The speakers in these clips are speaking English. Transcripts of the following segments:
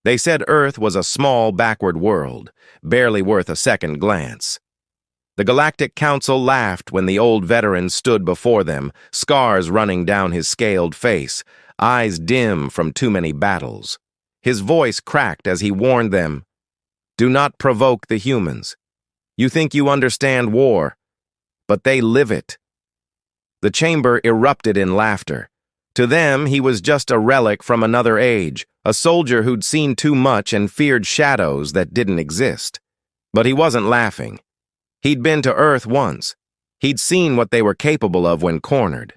They said Earth was a small, backward world, barely worth a second glance. The Galactic Council laughed when the old veteran stood before them, scars running down his scaled face, eyes dim from too many battles. His voice cracked as he warned them, "Do not provoke the humans. You think you understand war, but they live it." The chamber erupted in laughter. To them, he was just a relic from another age, a soldier who'd seen too much and feared shadows that didn't exist. But he wasn't laughing. He'd been to Earth once. He'd seen what they were capable of when cornered.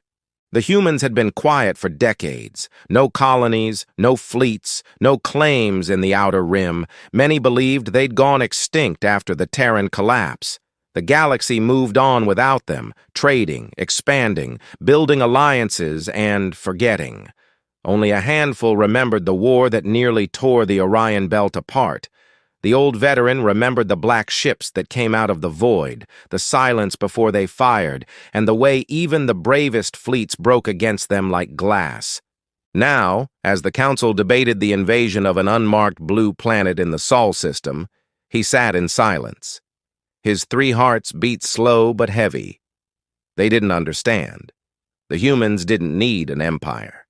The humans had been quiet for decades. No colonies, no fleets, no claims in the Outer Rim. Many believed they'd gone extinct after the Terran collapse. The galaxy moved on without them, trading, expanding, building alliances, and forgetting. Only a handful remembered the war that nearly tore the Orion Belt apart. The old veteran remembered the black ships that came out of the void, the silence before they fired, and the way even the bravest fleets broke against them like glass. Now, as the Council debated the invasion of an unmarked blue planet in the Sol system, he sat in silence. His 3 hearts beat slow but heavy. They didn't understand. The humans didn't need an empire.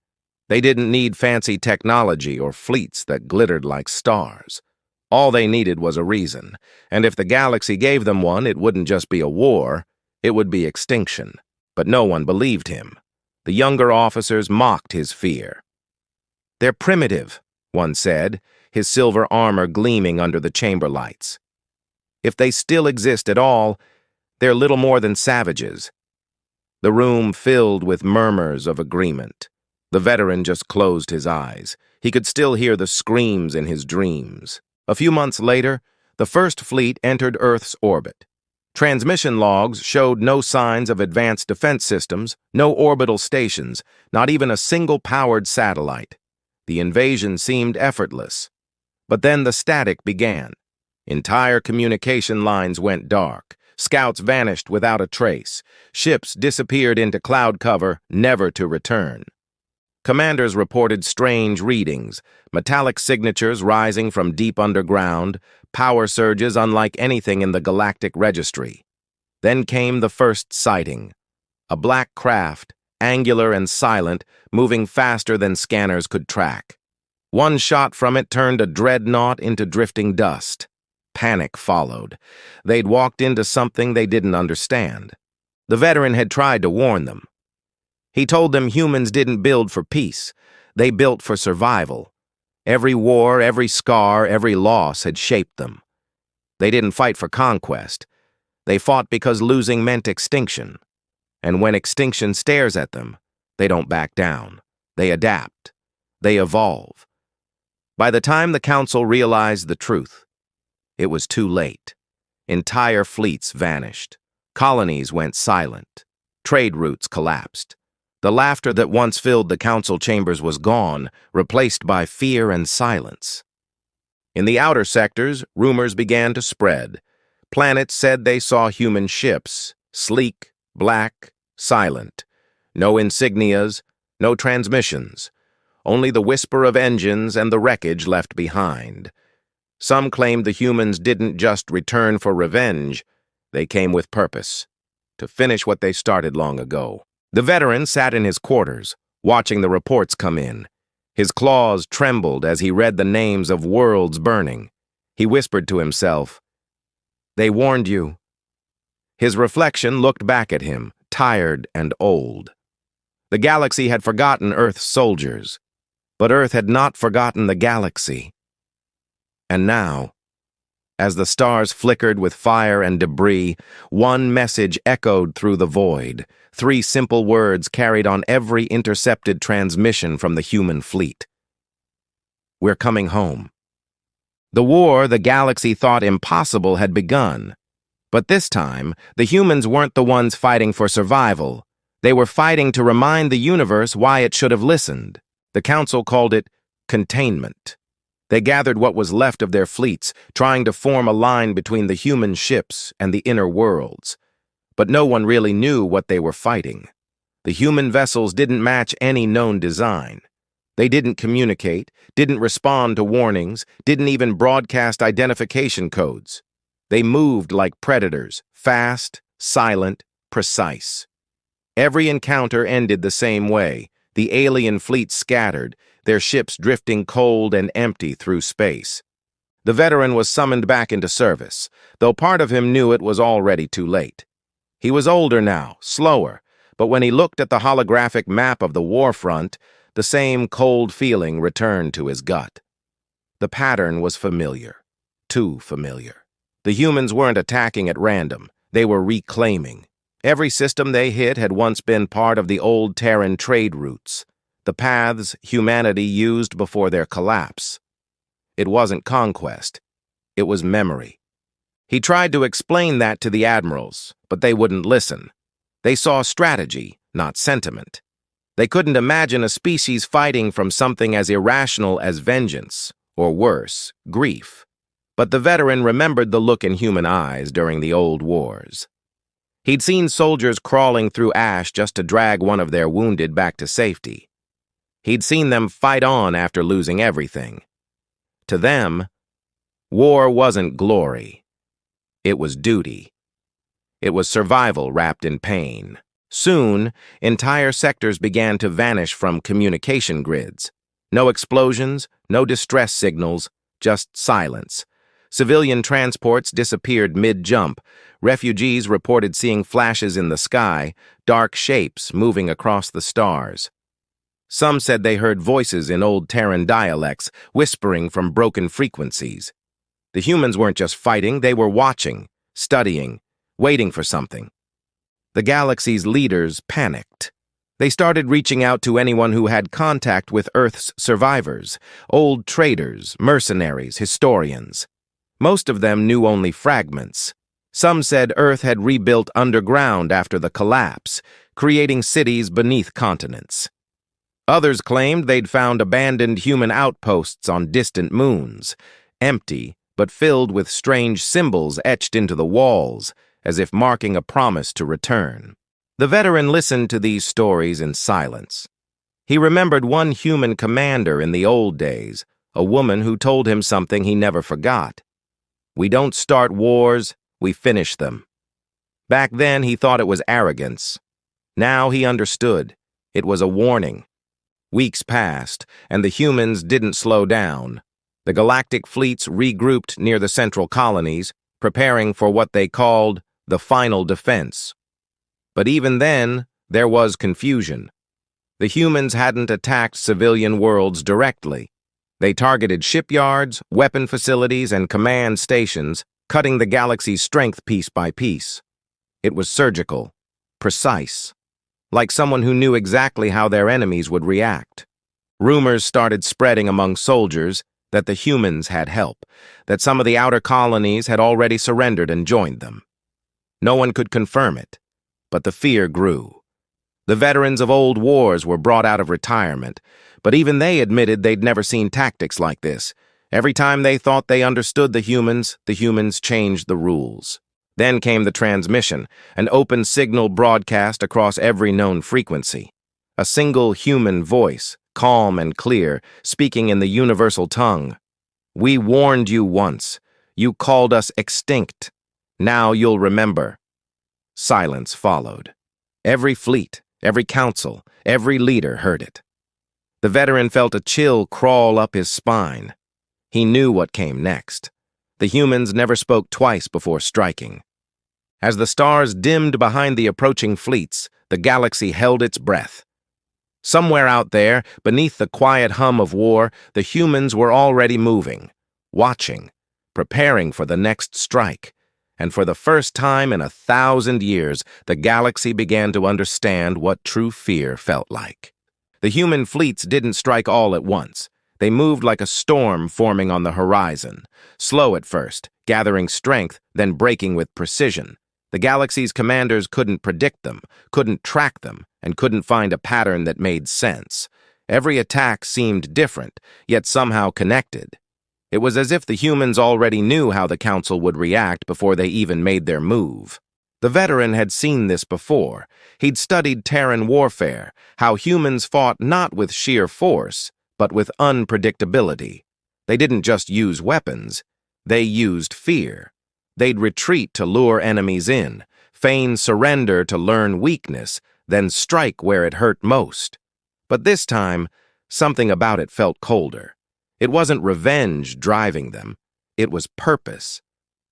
They didn't need fancy technology or fleets that glittered like stars. All they needed was a reason, and if the galaxy gave them one, it wouldn't just be a war, it would be extinction. But no one believed him. The younger officers mocked his fear. "They're primitive," one said, his silver armor gleaming under the chamber lights. "If they still exist at all, they're little more than savages." The room filled with murmurs of agreement. The veteran just closed his eyes. He could still hear the screams in his dreams. A few months later, the first fleet entered Earth's orbit. Transmission logs showed no signs of advanced defense systems, no orbital stations, not even a single powered satellite. The invasion seemed effortless. But then the static began. Entire communication lines went dark. Scouts vanished without a trace. Ships disappeared into cloud cover, never to return. Commanders reported strange readings, metallic signatures rising from deep underground, power surges unlike anything in the galactic registry. Then came the first sighting. A black craft, angular and silent, moving faster than scanners could track. One shot from it turned a dreadnought into drifting dust. Panic followed. They'd walked into something they didn't understand. The veteran had tried to warn them. He told them humans didn't build for peace. They built for survival. Every war, every scar, every loss had shaped them. They didn't fight for conquest. They fought because losing meant extinction. And when extinction stares at them, they don't back down. They adapt. They evolve. By the time the Council realized the truth, it was too late. Entire fleets vanished. Colonies went silent. Trade routes collapsed. The laughter that once filled the council chambers was gone, replaced by fear and silence. In the outer sectors, rumors began to spread. Planets said they saw human ships, sleek, black, silent. No insignias, no transmissions. Only the whisper of engines and the wreckage left behind. Some claimed the humans didn't just return for revenge. They came with purpose, to finish what they started long ago. The veteran sat in his quarters, watching the reports come in. His claws trembled as he read the names of worlds burning. He whispered to himself, "They warned you." His reflection looked back at him, tired and old. The galaxy had forgotten Earth's soldiers, but Earth had not forgotten the galaxy. And now, as the stars flickered with fire and debris, one message echoed through the void. 3 simple words carried on every intercepted transmission from the human fleet. "We're coming home." The war the galaxy thought impossible had begun. But this time, the humans weren't the ones fighting for survival. They were fighting to remind the universe why it should have listened. The Council called it containment. They gathered what was left of their fleets, trying to form a line between the human ships and the inner worlds. But no one really knew what they were fighting. The human vessels didn't match any known design. They didn't communicate, didn't respond to warnings, didn't even broadcast identification codes. They moved like predators, fast, silent, precise. Every encounter ended the same way. The alien fleet scattered, their ships drifting cold and empty through space. The veteran was summoned back into service, though part of him knew it was already too late. He was older now, slower, but when he looked at the holographic map of the war front, the same cold feeling returned to his gut. The pattern was familiar, too familiar. The humans weren't attacking at random, they were reclaiming. Every system they hit had once been part of the old Terran trade routes, the paths humanity used before their collapse. It wasn't conquest, it was memory. He tried to explain that to the admirals, but they wouldn't listen. They saw strategy, not sentiment. They couldn't imagine a species fighting from something as irrational as vengeance, or worse, grief. But the veteran remembered the look in human eyes during the old wars. He'd seen soldiers crawling through ash just to drag one of their wounded back to safety. He'd seen them fight on after losing everything. To them, war wasn't glory. It was duty. It was survival wrapped in pain. Soon, entire sectors began to vanish from communication grids. No explosions, no distress signals, just silence. Civilian transports disappeared mid-jump. Refugees reported seeing flashes in the sky, dark shapes moving across the stars. Some said they heard voices in old Terran dialects, whispering from broken frequencies. The humans weren't just fighting, they were watching, studying, waiting for something. The galaxy's leaders panicked. They started reaching out to anyone who had contact with Earth's survivors, old traders, mercenaries, historians. Most of them knew only fragments. Some said Earth had rebuilt underground after the collapse, creating cities beneath continents. Others claimed they'd found abandoned human outposts on distant moons, empty but filled with strange symbols etched into the walls, as if marking a promise to return. The veteran listened to these stories in silence. He remembered one human commander in the old days, a woman who told him something he never forgot. "We don't start wars, we finish them." Back then, he thought it was arrogance. Now he understood. It was a warning. Weeks passed, and the humans didn't slow down. The galactic fleets regrouped near the central colonies, preparing for what they called the final defense. But even then, there was confusion. The humans hadn't attacked civilian worlds directly. They targeted shipyards, weapon facilities, and command stations, cutting the galaxy's strength piece by piece. It was surgical, precise, like someone who knew exactly how their enemies would react. Rumors started spreading among soldiers that the humans had help, that some of the outer colonies had already surrendered and joined them. No one could confirm it, but the fear grew. The veterans of old wars were brought out of retirement, but even they admitted they'd never seen tactics like this. Every time they thought they understood the humans changed the rules. Then came the transmission, an open signal broadcast across every known frequency. A single human voice, calm and clear, speaking in the universal tongue. "We warned you once. You called us extinct. Now you'll remember." Silence followed. Every fleet, every council, every leader heard it. The veteran felt a chill crawl up his spine. He knew what came next. The humans never spoke twice before striking. As the stars dimmed behind the approaching fleets, the galaxy held its breath. Somewhere out there, beneath the quiet hum of war, the humans were already moving, watching, preparing for the next strike. And for the first time in 1,000 years, the galaxy began to understand what true fear felt like. The human fleets didn't strike all at once. They moved like a storm forming on the horizon, slow at first, gathering strength, then breaking with precision. The galaxy's commanders couldn't predict them, couldn't track them, and couldn't find a pattern that made sense. Every attack seemed different, yet somehow connected. It was as if the humans already knew how the council would react before they even made their move. The veteran had seen this before. He'd studied Terran warfare, how humans fought not with sheer force, but with unpredictability. They didn't just use weapons, they used fear. They'd retreat to lure enemies in, feign surrender to learn weakness, then strike where it hurt most. But this time, something about it felt colder. It wasn't revenge driving them, it was purpose.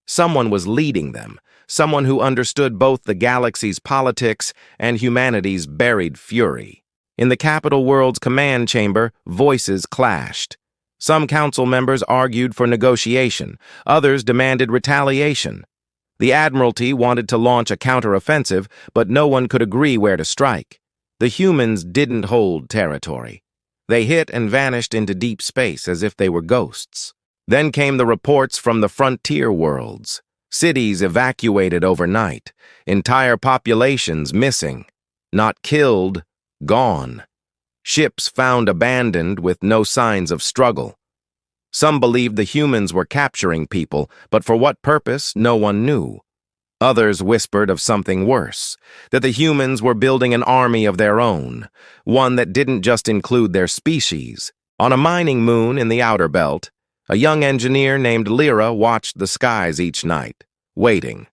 Someone was leading them, someone who understood both the galaxy's politics and humanity's buried fury. In the capital world's command chamber, voices clashed. Some council members argued for negotiation, others demanded retaliation. The Admiralty wanted to launch a counteroffensive, but no one could agree where to strike. The humans didn't hold territory. They hit and vanished into deep space as if they were ghosts. Then came the reports from the frontier worlds. Cities evacuated overnight, entire populations missing. Not killed, gone. Ships found abandoned with no signs of struggle. Some believed the humans were capturing people, but for what purpose, no one knew. Others whispered of something worse, that the humans were building an army of their own, one that didn't just include their species. On a mining moon in the outer belt, a young engineer named Lyra watched the skies each night, waiting.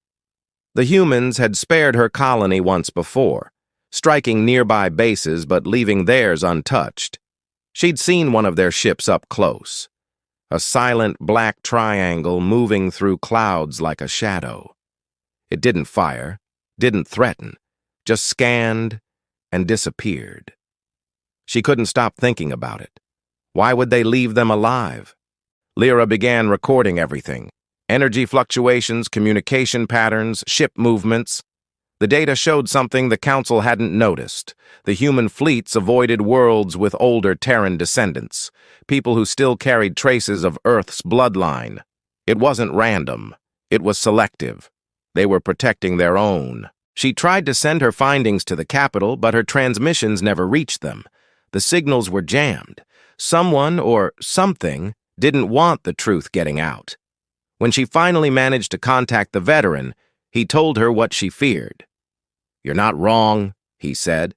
The humans had spared her colony once before, striking nearby bases but leaving theirs untouched. She'd seen one of their ships up close, a silent black triangle moving through clouds like a shadow. It didn't fire, didn't threaten, just scanned and disappeared. She couldn't stop thinking about it. Why would they leave them alive? Lyra began recording everything: energy fluctuations, communication patterns, ship movements. The data showed something the Council hadn't noticed. The human fleets avoided worlds with older Terran descendants, people who still carried traces of Earth's bloodline. It wasn't random. It was selective. They were protecting their own. She tried to send her findings to the capital, but her transmissions never reached them. The signals were jammed. Someone or something didn't want the truth getting out. When she finally managed to contact the veteran, he told her what she feared. "You're not wrong," he said.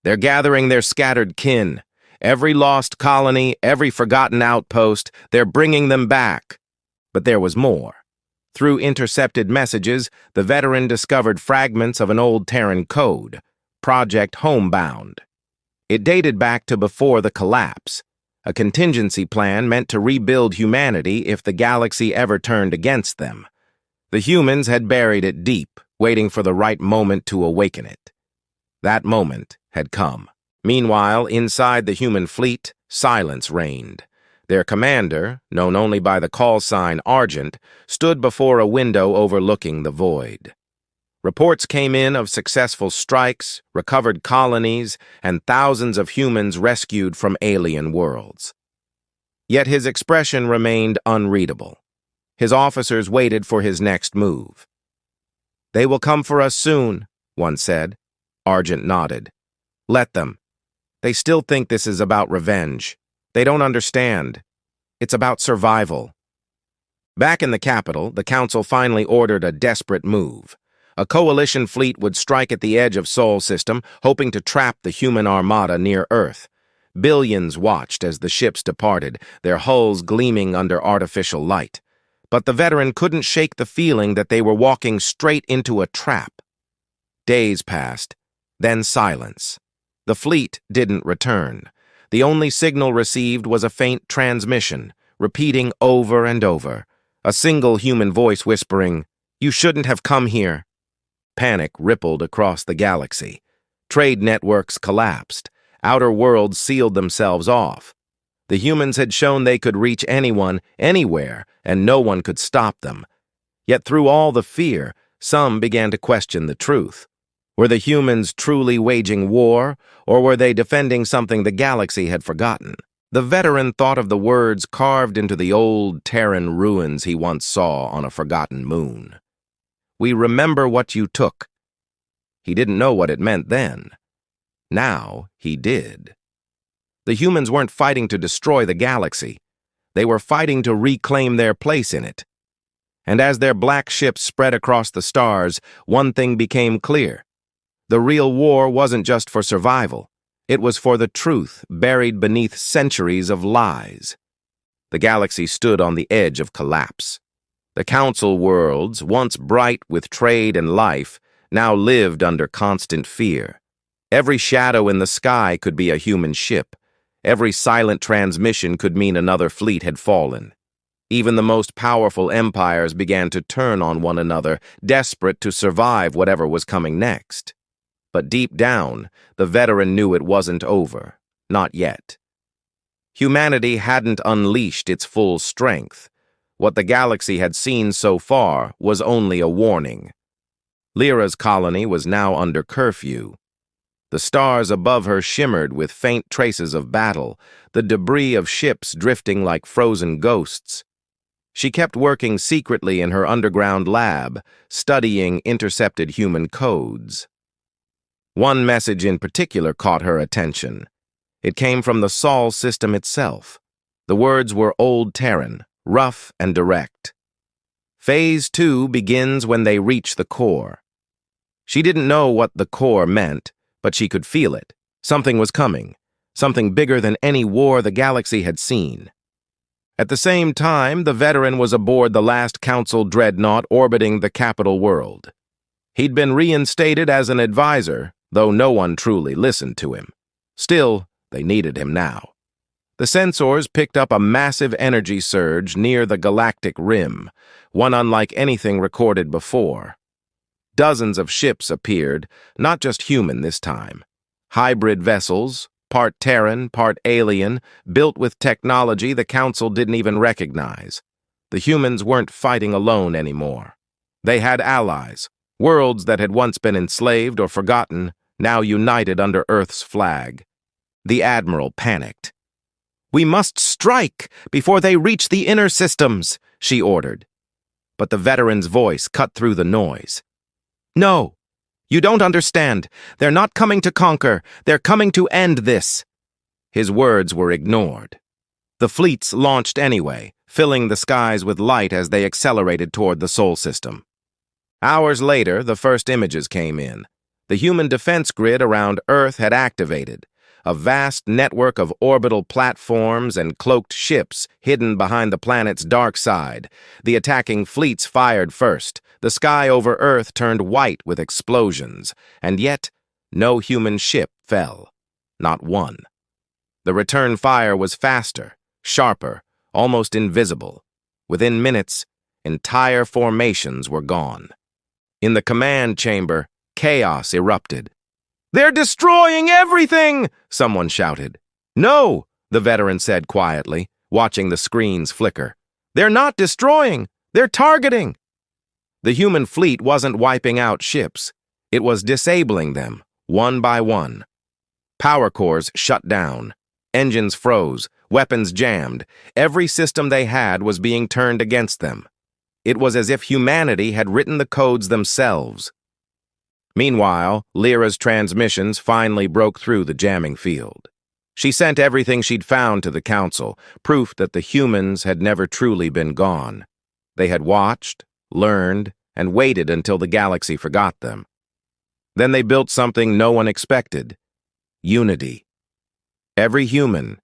"They're gathering their scattered kin. Every lost colony, every forgotten outpost, they're bringing them back." But there was more. Through intercepted messages, the veteran discovered fragments of an old Terran code, Project Homebound. It dated back to before the collapse, a contingency plan meant to rebuild humanity if the galaxy ever turned against them. The humans had buried it deep, waiting for the right moment to awaken it. That moment had come. Meanwhile, inside the human fleet, silence reigned. Their commander, known only by the call sign Argent, stood before a window overlooking the void. Reports came in of successful strikes, recovered colonies, and thousands of humans rescued from alien worlds. Yet his expression remained unreadable. His officers waited for his next move. "They will come for us soon," one said. Argent nodded. "Let them. They still think this is about revenge. They don't understand. It's about survival." Back in the capital, the Council finally ordered a desperate move. A coalition fleet would strike at the edge of Sol System, hoping to trap the human armada near Earth. Billions watched as the ships departed, their hulls gleaming under artificial light. But the veteran couldn't shake the feeling that they were walking straight into a trap. Days passed, then silence. The fleet didn't return. The only signal received was a faint transmission, repeating over and over. A single human voice whispering, "You shouldn't have come here." Panic rippled across the galaxy. Trade networks collapsed. Outer worlds sealed themselves off. The humans had shown they could reach anyone, anywhere, and no one could stop them. Yet through all the fear, some began to question the truth. Were the humans truly waging war, or were they defending something the galaxy had forgotten? The veteran thought of the words carved into the old Terran ruins he once saw on a forgotten moon. "We remember what you took." He didn't know what it meant then. Now he did. The humans weren't fighting to destroy the galaxy. They were fighting to reclaim their place in it. And as their black ships spread across the stars, one thing became clear. The real war wasn't just for survival. It was for the truth buried beneath centuries of lies. The galaxy stood on the edge of collapse. The council worlds, once bright with trade and life, now lived under constant fear. Every shadow in the sky could be a human ship. Every silent transmission could mean another fleet had fallen. Even the most powerful empires began to turn on one another, desperate to survive whatever was coming next. But deep down, the veteran knew it wasn't over. Not yet. Humanity hadn't unleashed its full strength. What the galaxy had seen so far was only a warning. Lyra's colony was now under curfew. The stars above her shimmered with faint traces of battle, the debris of ships drifting like frozen ghosts. She kept working secretly in her underground lab, studying intercepted human codes. One message in particular caught her attention. It came from the Sol system itself. The words were Old Terran, rough and direct. Phase 2 begins when they reach the core. She didn't know what the core meant, but she could feel it. Something was coming, something bigger than any war the galaxy had seen. At the same time, the veteran was aboard the last Council dreadnought orbiting the capital world. He'd been reinstated as an advisor, though no one truly listened to him. Still, they needed him now. The sensors picked up a massive energy surge near the galactic rim, one unlike anything recorded before. Dozens of ships appeared, not just human this time. Hybrid vessels, part Terran, part alien, built with technology the Council didn't even recognize. The humans weren't fighting alone anymore. They had allies, worlds that had once been enslaved or forgotten, now united under Earth's flag. The Admiral panicked. "We must strike before they reach the inner systems," she ordered. But the veteran's voice cut through the noise. "No, you don't understand. They're not coming to conquer. They're coming to end this." His words were ignored. The fleets launched anyway, filling the skies with light as they accelerated toward the Sol system. Hours later, the first images came in. The human defense grid around Earth had activated. A vast network of orbital platforms and cloaked ships hidden behind the planet's dark side. The attacking fleets fired first. The sky over Earth turned white with explosions, and yet no human ship fell. Not one. The return fire was faster, sharper, almost invisible. Within minutes, entire formations were gone. In the command chamber, chaos erupted. "They're destroying everything!" someone shouted. "No," the veteran said quietly, watching the screens flicker. "They're not destroying, they're targeting." The human fleet wasn't wiping out ships. It was disabling them, one by one. Power cores shut down. Engines froze, weapons jammed. Every system they had was being turned against them. It was as if humanity had written the codes themselves. Meanwhile, Lyra's transmissions finally broke through the jamming field. She sent everything she'd found to the Council, proof that the humans had never truly been gone. They had watched, learned, and waited until the galaxy forgot them. Then they built something no one expected: unity. Every human,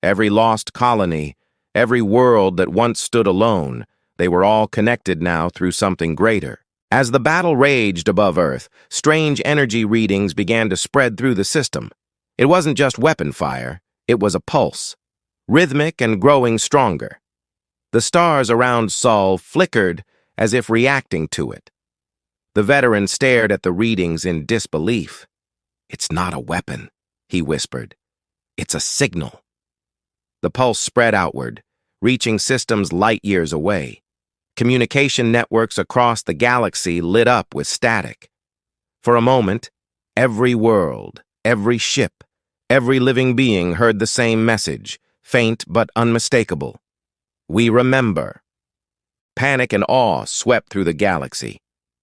every lost colony, every world that once stood alone, they were all connected now through something greater. As the battle raged above Earth, strange energy readings began to spread through the system. It wasn't just weapon fire, it was a pulse, rhythmic and growing stronger. The stars around Sol flickered as if reacting to it. The veteran stared at the readings in disbelief. "It's not a weapon," he whispered. "It's a signal." The pulse spread outward, reaching systems light years away. Communication networks across the galaxy lit up with static. For a moment, every world, every ship, every living being heard the same message, faint but unmistakable. "We remember." Panic and awe swept through the galaxy.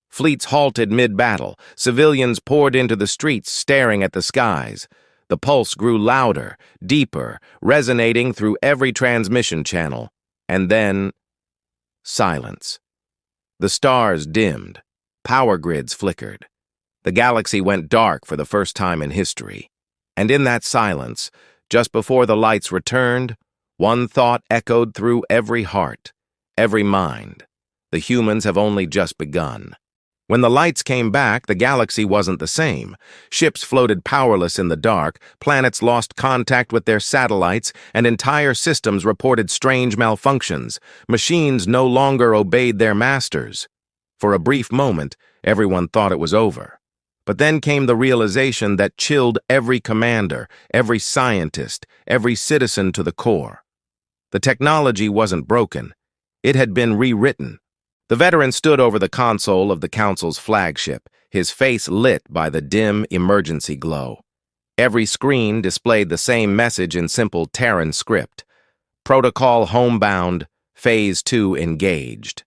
Fleets halted mid-battle. Civilians poured into the streets, staring at the skies. The pulse grew louder, deeper, resonating through every transmission channel. And then silence. The stars dimmed. Power grids flickered. The galaxy went dark for the first time in history. And in that silence, just before the lights returned, one thought echoed through every heart, every mind. The humans have only just begun. When the lights came back, the galaxy wasn't the same. Ships floated powerless in the dark, planets lost contact with their satellites, and entire systems reported strange malfunctions. Machines no longer obeyed their masters. For a brief moment, everyone thought it was over. But then came the realization that chilled every commander, every scientist, every citizen to the core. The technology wasn't broken. It had been rewritten. The veteran stood over the console of the Council's flagship, his face lit by the dim emergency glow. Every screen displayed the same message in simple Terran script. Protocol homebound, Phase 2 engaged.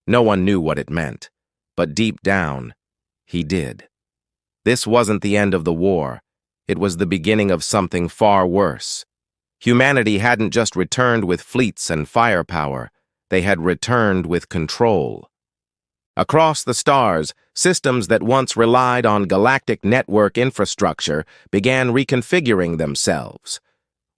No one knew what it meant, but deep down, he did. This wasn't the end of the war. It was the beginning of something far worse. Humanity hadn't just returned with fleets and firepower. They had returned with control. Across the stars, systems that once relied on galactic network infrastructure began reconfiguring themselves.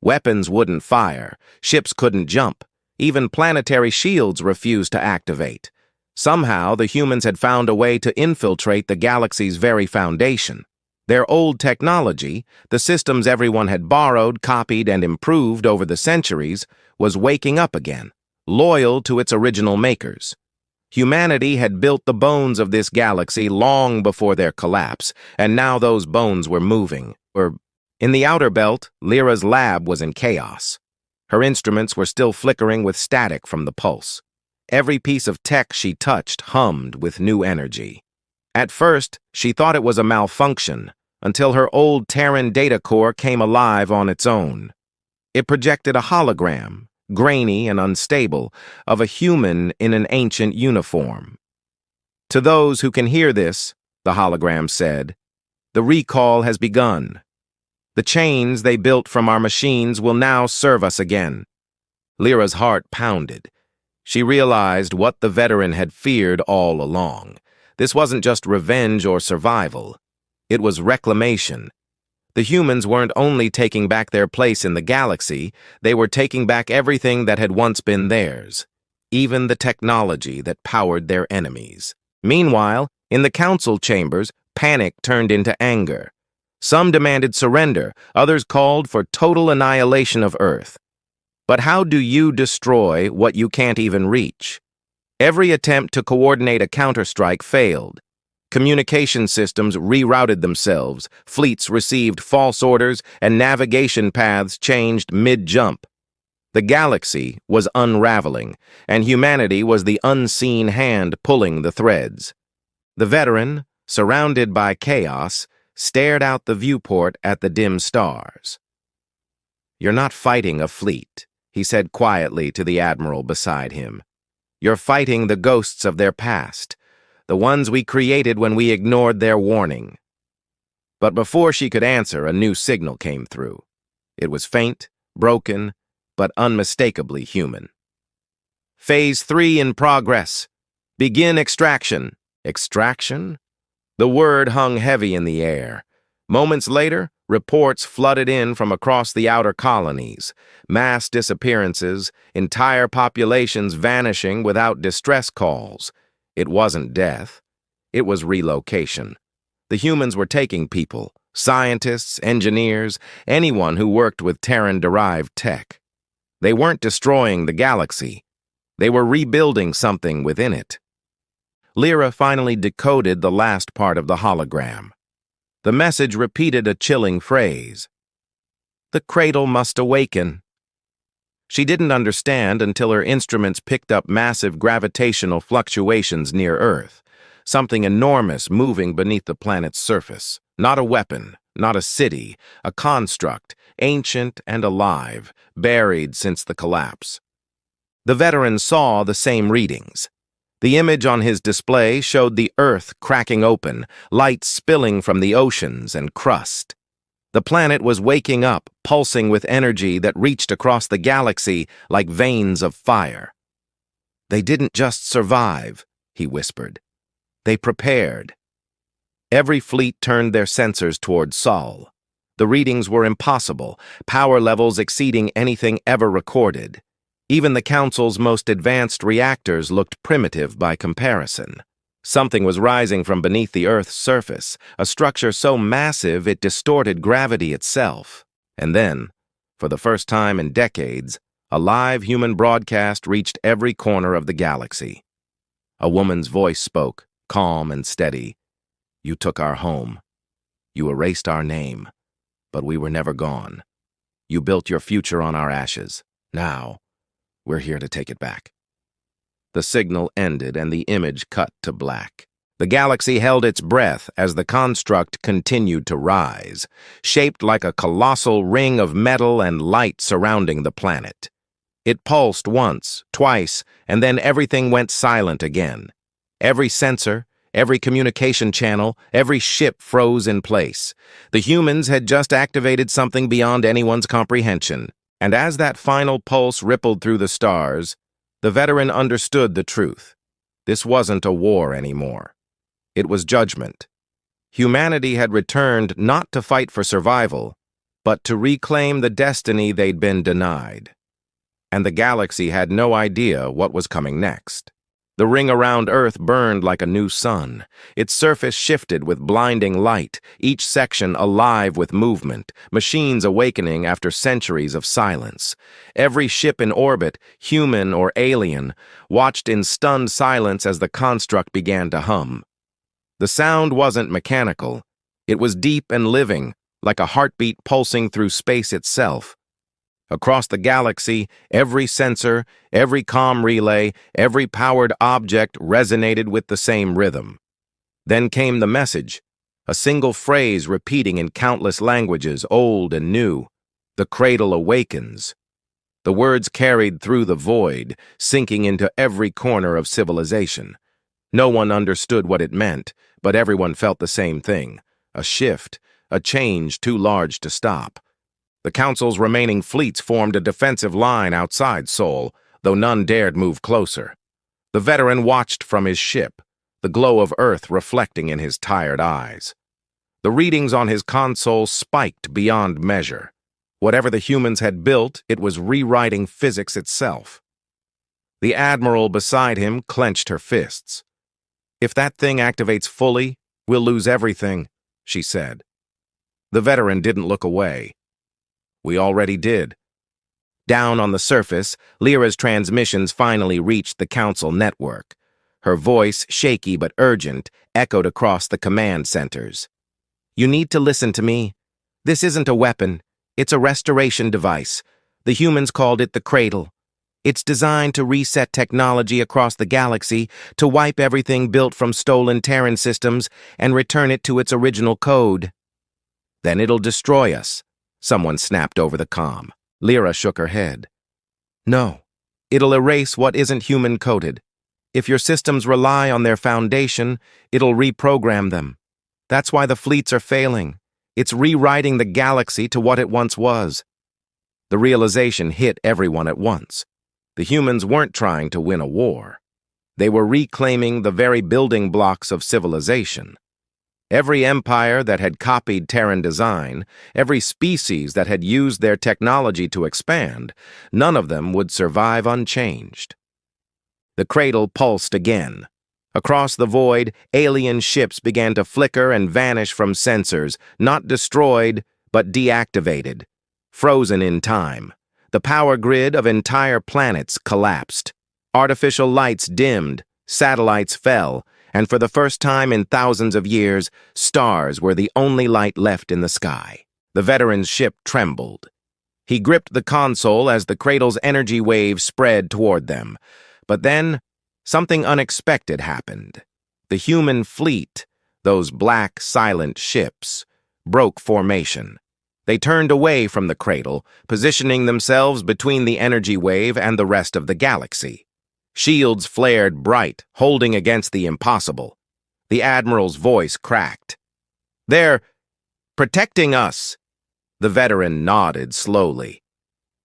Weapons wouldn't fire, ships couldn't jump, even planetary shields refused to activate. Somehow, the humans had found a way to infiltrate the galaxy's very foundation. Their old technology, the systems everyone had borrowed, copied, and improved over the centuries, was waking up again, loyal to its original makers. Humanity had built the bones of this galaxy long before their collapse, and now those bones were moving. In the outer belt, Lyra's lab was in chaos. Her instruments were still flickering with static from the pulse. Every piece of tech she touched hummed with new energy. At first, she thought it was a malfunction, until her old Terran data core came alive on its own. It projected a hologram, grainy and unstable, of a human in an ancient uniform. "To those who can hear this," the hologram said, "the recall has begun. The chains they built from our machines will now serve us again." Lyra's heart pounded. She realized what the veteran had feared all along. This wasn't just revenge or survival. It was reclamation. The humans weren't only taking back their place in the galaxy, they were taking back everything that had once been theirs, even the technology that powered their enemies. Meanwhile, in the council chambers, panic turned into anger. Some demanded surrender, others called for total annihilation of Earth. But how do you destroy what you can't even reach? Every attempt to coordinate a counterstrike failed. Communication systems rerouted themselves, fleets received false orders, and navigation paths changed mid-jump. The galaxy was unraveling, and humanity was the unseen hand pulling the threads. The veteran, surrounded by chaos, stared out the viewport at the dim stars. "You're not fighting a fleet," he said quietly to the admiral beside him. "You're fighting the ghosts of their past, the ones we created when we ignored their warning." But before she could answer, a new signal came through. It was faint, broken, but unmistakably human. "Phase 3 in progress. Begin extraction." Extraction? The word hung heavy in the air. Moments later, reports flooded in from across the outer colonies. Mass disappearances, entire populations vanishing without distress calls. It wasn't death. It was relocation. The humans were taking people, scientists, engineers, anyone who worked with Terran-derived tech. They weren't destroying the galaxy. They were rebuilding something within it. Lyra finally decoded the last part of the hologram. The message repeated a chilling phrase. "The cradle must awaken." She didn't understand until her instruments picked up massive gravitational fluctuations near Earth, something enormous moving beneath the planet's surface. Not a weapon, not a city, a construct, ancient and alive, buried since the collapse. The veteran saw the same readings. The image on his display showed the Earth cracking open, light spilling from the oceans and crust. The planet was waking up, pulsing with energy that reached across the galaxy like veins of fire. "They didn't just survive," he whispered. "They prepared." Every fleet turned their sensors toward Sol. The readings were impossible, power levels exceeding anything ever recorded. Even the Council's most advanced reactors looked primitive by comparison. Something was rising from beneath the Earth's surface, a structure so massive it distorted gravity itself. And then, for the first time in decades, a live human broadcast reached every corner of the galaxy. A woman's voice spoke, calm and steady. "You took our home. You erased our name. But we were never gone. You built your future on our ashes. Now, we're here to take it back." The signal ended and the image cut to black. The galaxy held its breath as the construct continued to rise, shaped like a colossal ring of metal and light surrounding the planet. It pulsed once, twice, and then everything went silent again. Every sensor, every communication channel, every ship froze in place. The humans had just activated something beyond anyone's comprehension. And as that final pulse rippled through the stars, the veteran understood the truth. This wasn't a war anymore. It was judgment. Humanity had returned not to fight for survival, but to reclaim the destiny they'd been denied. And the galaxy had no idea what was coming next. The ring around Earth burned like a new sun. Its surface shifted with blinding light, each section alive with movement, machines awakening after centuries of silence. Every ship in orbit, human or alien, watched in stunned silence as the construct began to hum. The sound wasn't mechanical. It was deep and living, like a heartbeat pulsing through space itself. Across the galaxy, every sensor, every comm relay, every powered object resonated with the same rhythm. Then came the message, a single phrase repeating in countless languages, old and new. "The cradle awakens." The words carried through the void, sinking into every corner of civilization. No one understood what it meant, but everyone felt the same thing, a shift, a change too large to stop. The Council's remaining fleets formed a defensive line outside Sol, though none dared move closer. The veteran watched from his ship, the glow of Earth reflecting in his tired eyes. The readings on his console spiked beyond measure. Whatever the humans had built, it was rewriting physics itself. The Admiral beside him clenched her fists. "If that thing activates fully, we'll lose everything," she said. The veteran didn't look away. "We already did." Down on the surface, Lyra's transmissions finally reached the Council network. Her voice, shaky but urgent, echoed across the command centers. "You need to listen to me. This isn't a weapon. It's a restoration device. The humans called it the Cradle. It's designed to reset technology across the galaxy, to wipe everything built from stolen Terran systems and return it to its original code. Then it'll destroy us," someone snapped over the comm. Lyra shook her head. "No, it'll erase what isn't human-coded. If your systems rely on their foundation, it'll reprogram them. That's why the fleets are failing. It's rewriting the galaxy to what it once was." The realization hit everyone at once. The humans weren't trying to win a war. They were reclaiming the very building blocks of civilization. Every empire that had copied Terran design, every species that had used their technology to expand, none of them would survive unchanged. The cradle pulsed again. Across the void, alien ships began to flicker and vanish from sensors, not destroyed, but deactivated, frozen in time. The power grid of entire planets collapsed. Artificial lights dimmed, satellites fell, and for the first time in thousands of years, stars were the only light left in the sky. The veteran's ship trembled. He gripped the console as the cradle's energy waves spread toward them. But then, something unexpected happened. The human fleet, those black, silent ships, broke formation. They turned away from the cradle, positioning themselves between the energy wave and the rest of the galaxy. Shields flared bright, holding against the impossible. The Admiral's voice cracked. "They're protecting us." The veteran nodded slowly.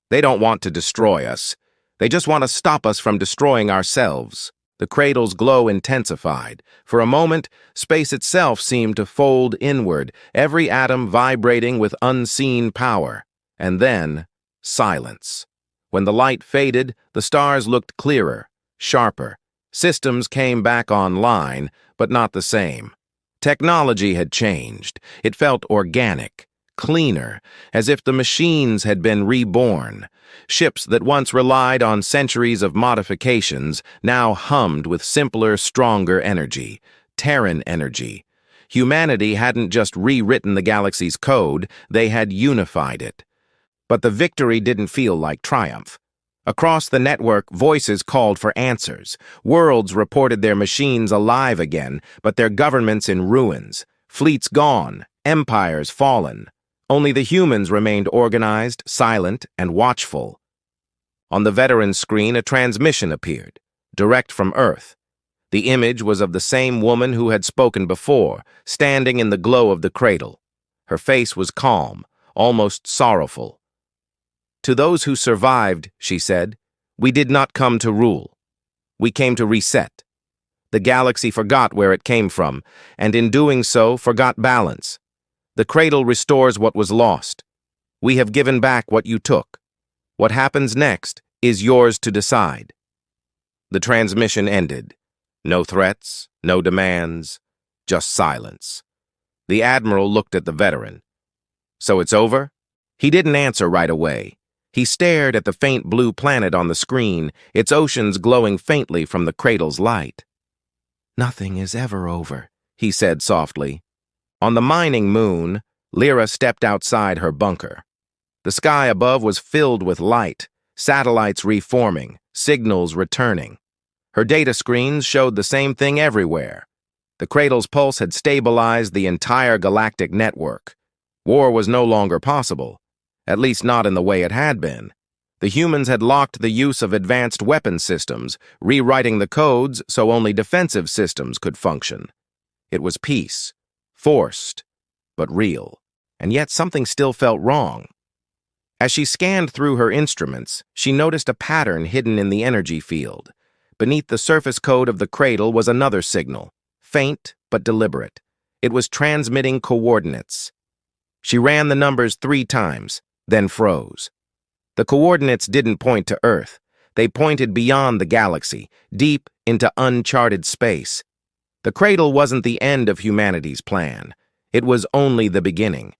"They don't want to destroy us. They just want to stop us from destroying ourselves." The cradle's glow intensified. For a moment, space itself seemed to fold inward, every atom vibrating with unseen power. And then, silence. When the light faded, the stars looked clearer, sharper. Systems came back online, but not the same. Technology had changed. It felt organic, cleaner, as if the machines had been reborn. Ships that once relied on centuries of modifications now hummed with simpler, stronger energy, Terran energy. Humanity hadn't just rewritten the galaxy's code, they had unified it. But the victory didn't feel like triumph. Across the network, voices called for answers. Worlds reported their machines alive again, but their governments in ruins. Fleets gone, empires fallen. Only the humans remained organized, silent, and watchful. On the veteran's screen, a transmission appeared, direct from Earth. The image was of the same woman who had spoken before, standing in the glow of the cradle. Her face was calm, almost sorrowful. "To those who survived," she said, "we did not come to rule. We came to reset. The galaxy forgot where it came from, and in doing so, forgot balance. The cradle restores what was lost. We have given back what you took. What happens next is yours to decide." The transmission ended. No threats, no demands, just silence. The Admiral looked at the veteran. "So it's over?" He didn't answer right away. He stared at the faint blue planet on the screen, its oceans glowing faintly from the cradle's light. "Nothing is ever over," he said softly. On the mining moon, Lyra stepped outside her bunker. The sky above was filled with light, satellites reforming, signals returning. Her data screens showed the same thing everywhere. The cradle's pulse had stabilized the entire galactic network. War was no longer possible. At least not in the way it had been. The humans had locked the use of advanced weapon systems, rewriting the codes so only defensive systems could function. It was peace, forced, but real. And yet something still felt wrong. As she scanned through her instruments, she noticed a pattern hidden in the energy field. Beneath the surface code of the cradle was another signal, faint but deliberate. It was transmitting coordinates. She ran the numbers 3 times, then froze. The coordinates didn't point to Earth. They pointed beyond the galaxy, deep into uncharted space. The cradle wasn't the end of humanity's plan. It was only the beginning.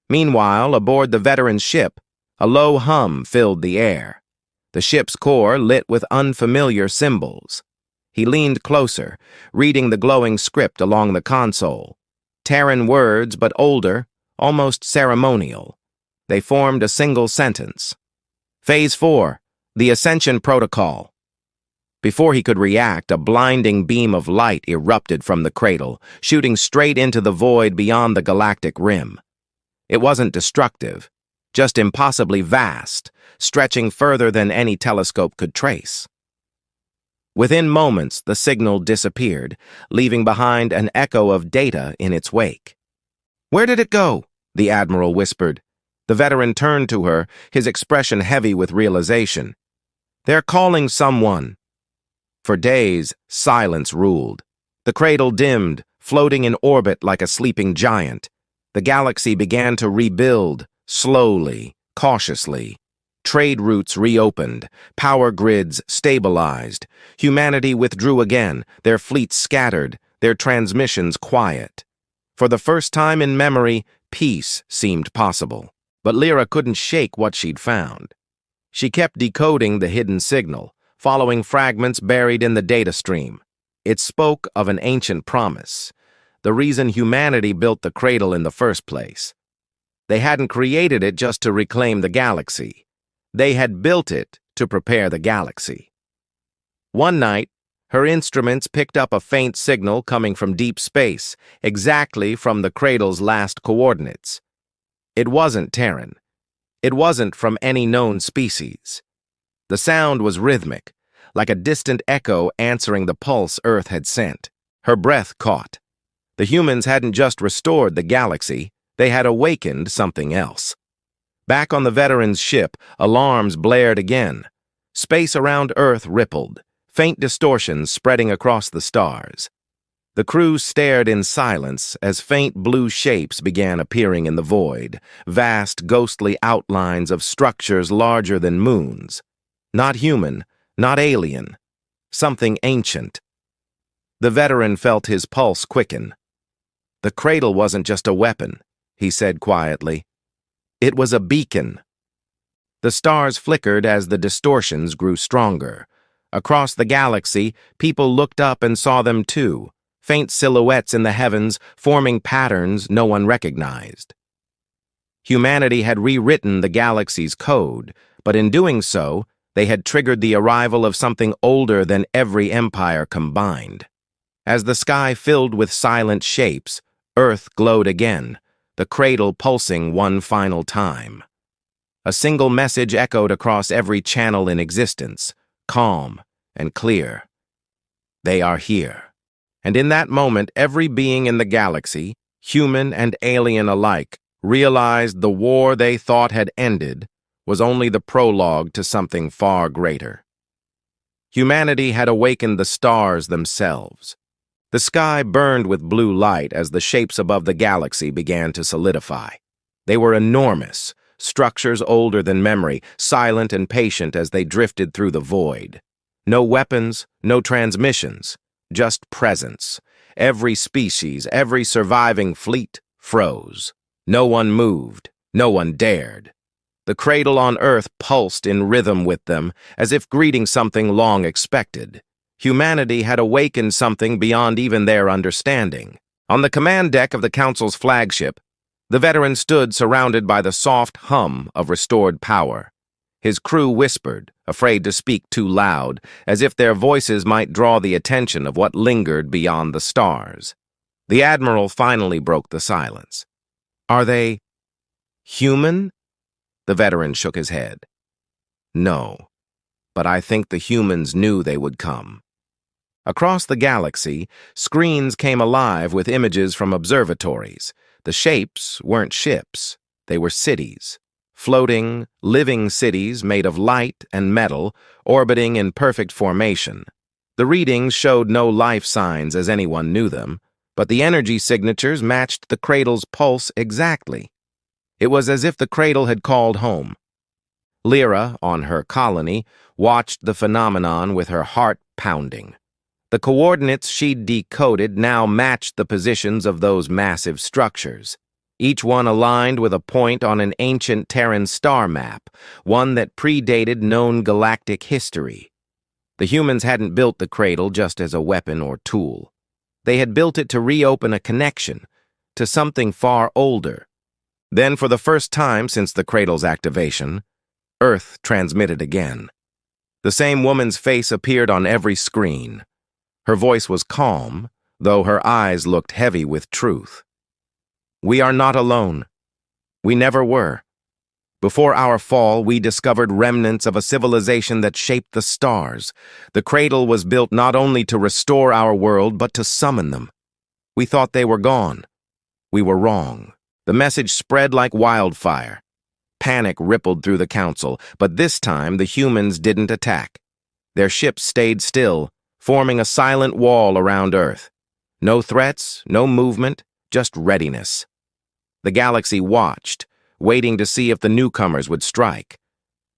Meanwhile, aboard the veteran's ship, a low hum filled the air. The ship's core lit with unfamiliar symbols. He leaned closer, reading the glowing script along the console. Terran words, but older, almost ceremonial. They formed a single sentence. Phase 4, the Ascension Protocol. Before he could react, a blinding beam of light erupted from the cradle, shooting straight into the void beyond the galactic rim. It wasn't destructive, just impossibly vast, stretching further than any telescope could trace. Within moments, the signal disappeared, leaving behind an echo of data in its wake. "Where did it go?" the Admiral whispered. The veteran turned to her, his expression heavy with realization. "They're calling someone." For days, silence ruled. The cradle dimmed, floating in orbit like a sleeping giant. The galaxy began to rebuild, slowly, cautiously. Trade routes reopened, power grids stabilized. Humanity withdrew again, their fleets scattered, their transmissions quiet. For the first time in memory, peace seemed possible. But Lyra couldn't shake what she'd found. She kept decoding the hidden signal, following fragments buried in the data stream. It spoke of an ancient promise, the reason humanity built the cradle in the first place. They hadn't created it just to reclaim the galaxy. They had built it to prepare the galaxy. One night, her instruments picked up a faint signal coming from deep space, exactly from the cradle's last coordinates. It wasn't Terran. It wasn't from any known species. The sound was rhythmic, like a distant echo answering the pulse Earth had sent. Her breath caught. The humans hadn't just restored the galaxy, they had awakened something else. Back on the veteran's ship, alarms blared again. Space around Earth rippled, faint distortions spreading across the stars. The crew stared in silence as faint blue shapes began appearing in the void, vast ghostly outlines of structures larger than moons. Not human, not alien, something ancient. The veteran felt his pulse quicken. The cradle wasn't just a weapon, he said quietly. It was a beacon. The stars flickered as the distortions grew stronger. Across the galaxy, people looked up and saw them too, faint silhouettes in the heavens forming patterns no one recognized. Humanity had rewritten the galaxy's code, but in doing so, they had triggered the arrival of something older than every empire combined. As the sky filled with silent shapes, Earth glowed again, the cradle pulsing one final time. A single message echoed across every channel in existence, calm and clear. They are here. And in that moment, every being in the galaxy, human and alien alike, realized the war they thought had ended was only the prologue to something far greater. Humanity had awakened the stars themselves. The sky burned with blue light as the shapes above the galaxy began to solidify. They were enormous, structures older than memory, silent and patient as they drifted through the void. No weapons, no transmissions. Just presence. Every species, every surviving fleet froze. No one moved. No one dared. The cradle on Earth pulsed in rhythm with them, as if greeting something long expected. Humanity had awakened something beyond even their understanding. On the command deck of the Council's flagship, the veteran stood surrounded by the soft hum of restored power. His crew whispered, afraid to speak too loud, as if their voices might draw the attention of what lingered beyond the stars. The Admiral finally broke the silence. Are they human? The veteran shook his head. No, but I think the humans knew they would come. Across the galaxy, screens came alive with images from observatories. The shapes weren't ships, they were cities. Floating, living cities made of light and metal, orbiting in perfect formation. The readings showed no life signs as anyone knew them, but the energy signatures matched the cradle's pulse exactly. It was as if the cradle had called home. Lyra, on her colony, watched the phenomenon with her heart pounding. The coordinates she'd decoded now matched the positions of those massive structures. Each one aligned with a point on an ancient Terran star map, one that predated known galactic history. The humans hadn't built the cradle just as a weapon or tool. They had built it to reopen a connection to something far older. Then, for the first time since the cradle's activation, Earth transmitted again. The same woman's face appeared on every screen. Her voice was calm, though her eyes looked heavy with truth. We are not alone. We never were. Before our fall, we discovered remnants of a civilization that shaped the stars. The cradle was built not only to restore our world, but to summon them. We thought they were gone. We were wrong. The message spread like wildfire. Panic rippled through the council, but this time the humans didn't attack. Their ships stayed still, forming a silent wall around Earth. No threats, no movement, just readiness. The galaxy watched, waiting to see if the newcomers would strike.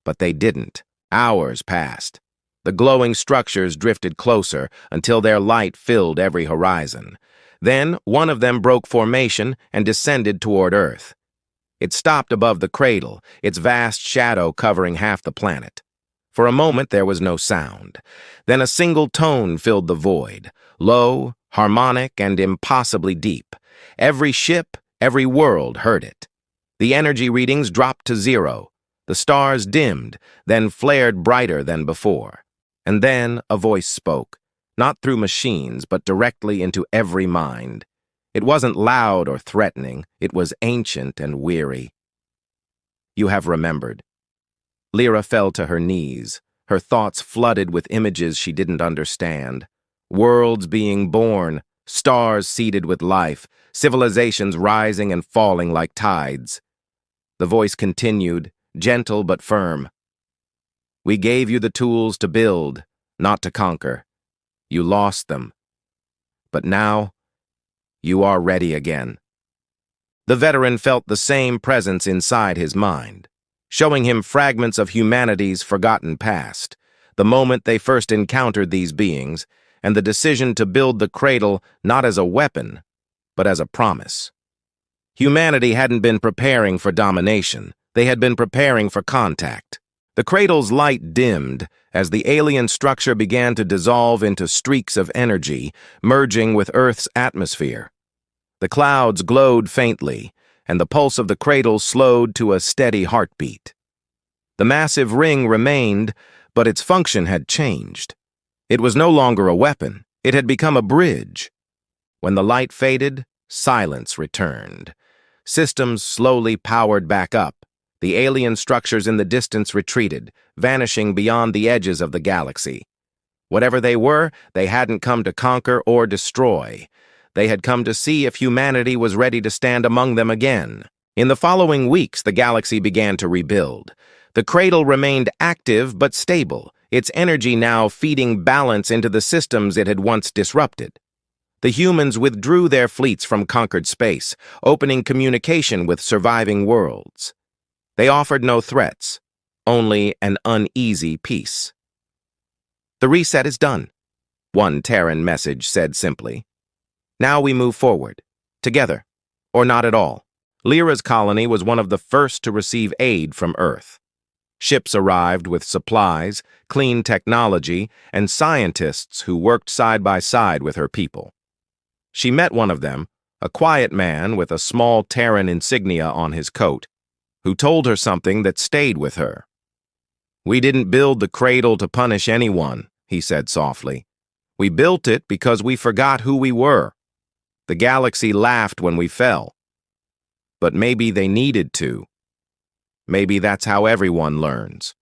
But they didn't. Hours passed. The glowing structures drifted closer until their light filled every horizon. Then one of them broke formation and descended toward Earth. It stopped above the cradle, its vast shadow covering half the planet. For a moment there was no sound. Then a single tone filled the void, low, harmonic, and impossibly deep. Every ship, every world heard it. The energy readings dropped to 0. The stars dimmed, then flared brighter than before. And then a voice spoke, not through machines, but directly into every mind. It wasn't loud or threatening. It was ancient and weary. You have remembered. Lyra fell to her knees, her thoughts flooded with images she didn't understand. Worlds being born, stars seeded with life, civilizations rising and falling like tides. The voice continued, gentle but firm. We gave you the tools to build. not to conquer. You lost them. But now, you are ready again. The veteran felt the same presence inside his mind, showing him fragments of humanity's forgotten past, the moment they first encountered these beings, and the decision to build the cradle not as a weapon, but as a promise. Humanity hadn't been preparing for domination. They had been preparing for contact. The cradle's light dimmed as the alien structure began to dissolve into streaks of energy, merging with Earth's atmosphere. The clouds glowed faintly, and the pulse of the cradle slowed to a steady heartbeat. The massive ring remained, but its function had changed. It was no longer a weapon. It had become a bridge. When the light faded, silence returned. Systems slowly powered back up. The alien structures in the distance retreated, vanishing beyond the edges of the galaxy. Whatever they were, they hadn't come to conquer or destroy. They had come to see if humanity was ready to stand among them again. In the following weeks, the galaxy began to rebuild. The cradle remained active but stable, its energy now feeding balance into the systems it had once disrupted. The humans withdrew their fleets from conquered space, opening communication with surviving worlds. They offered no threats, only an uneasy peace. "The reset is done," one Terran message said simply. "Now we move forward, together, or not at all." Lyra's colony was one of the first to receive aid from Earth. Ships arrived with supplies, clean technology, and scientists who worked side by side with her people. She met one of them, a quiet man with a small Terran insignia on his coat, who told her something that stayed with her. "We didn't build the cradle to punish anyone," he said softly. "We built it because we forgot who we were. The galaxy laughed when we fell. But maybe they needed to. Maybe that's how everyone learns."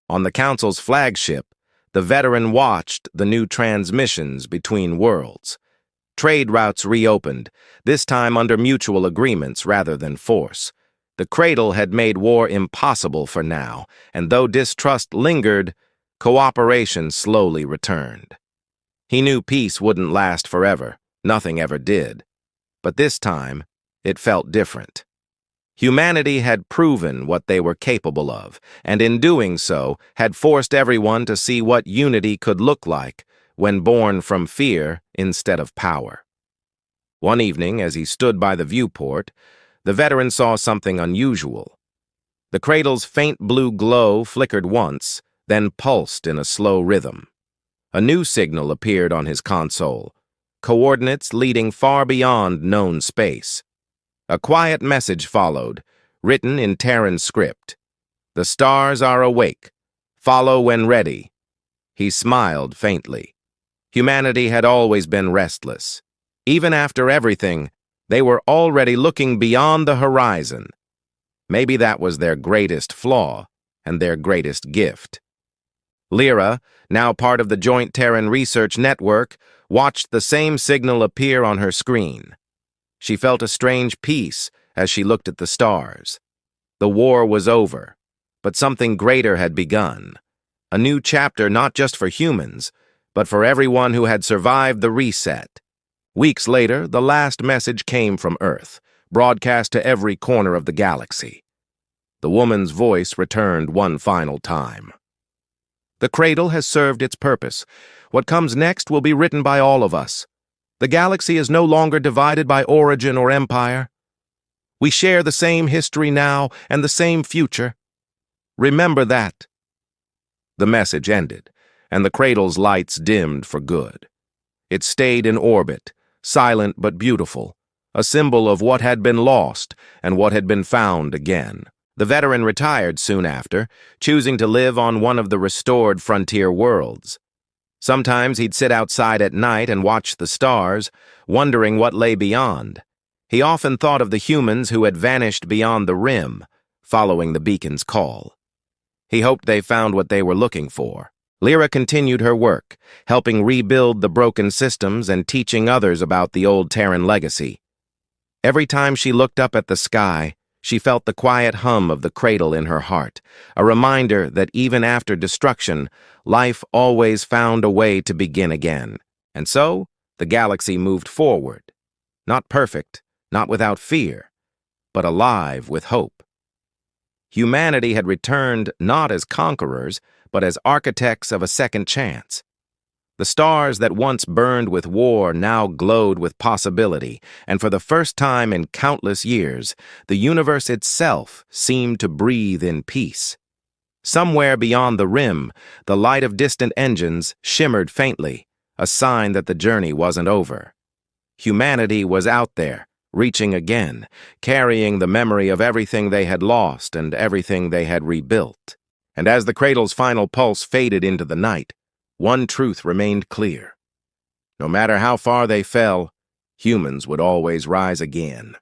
On the Council's flagship, the veteran watched the new transmissions between worlds. Trade routes reopened, this time under mutual agreements rather than force. The cradle had made war impossible for now, and though distrust lingered, cooperation slowly returned. He knew peace wouldn't last forever. Nothing ever did. But this time, it felt different. Humanity had proven what they were capable of, and in doing so, had forced everyone to see what unity could look like when born from fear instead of power. One evening, as he stood by the viewport, the veteran saw something unusual. The cradle's faint blue glow flickered once, then pulsed in a slow rhythm. A new signal appeared on his console, coordinates leading far beyond known space. A quiet message followed, written in Terran script. "The stars are awake. Follow when ready." He smiled faintly. Humanity had always been restless. Even after everything, they were already looking beyond the horizon. Maybe that was their greatest flaw and their greatest gift. Lyra, now part of the Joint Terran Research Network, watched the same signal appear on her screen. She felt a strange peace as she looked at the stars. The war was over, but something greater had begun. A new chapter not just for humans, but for everyone who had survived the reset. Weeks later, the last message came from Earth, broadcast to every corner of the galaxy. The woman's voice returned one final time. "The cradle has served its purpose. What comes next will be written by all of us. The galaxy is no longer divided by origin or empire. We share the same history now and the same future. Remember that." The message ended, and the cradle's lights dimmed for good. It stayed in orbit, silent but beautiful, a symbol of what had been lost and what had been found again. The veteran retired soon after, choosing to live on one of the restored frontier worlds. Sometimes he'd sit outside at night and watch the stars, wondering what lay beyond. He often thought of the humans who had vanished beyond the rim, following the beacon's call. He hoped they found what they were looking for. Lyra continued her work, helping rebuild the broken systems and teaching others about the old Terran legacy. Every time she looked up at the sky, She felt the quiet hum of the cradle in her heart, a reminder that even after destruction, life always found a way to begin again. And so, the galaxy moved forward. Not perfect, not without fear, but alive with hope. Humanity had returned not as conquerors, but as architects of a second chance. The stars that once burned with war now glowed with possibility, and for the first time in countless years, the universe itself seemed to breathe in peace. Somewhere beyond the rim, the light of distant engines shimmered faintly, a sign that the journey wasn't over. Humanity was out there, reaching again, carrying the memory of everything they had lost and everything they had rebuilt. And as the cradle's final pulse faded into the night, one truth remained clear. No matter how far they fell, humans would always rise again.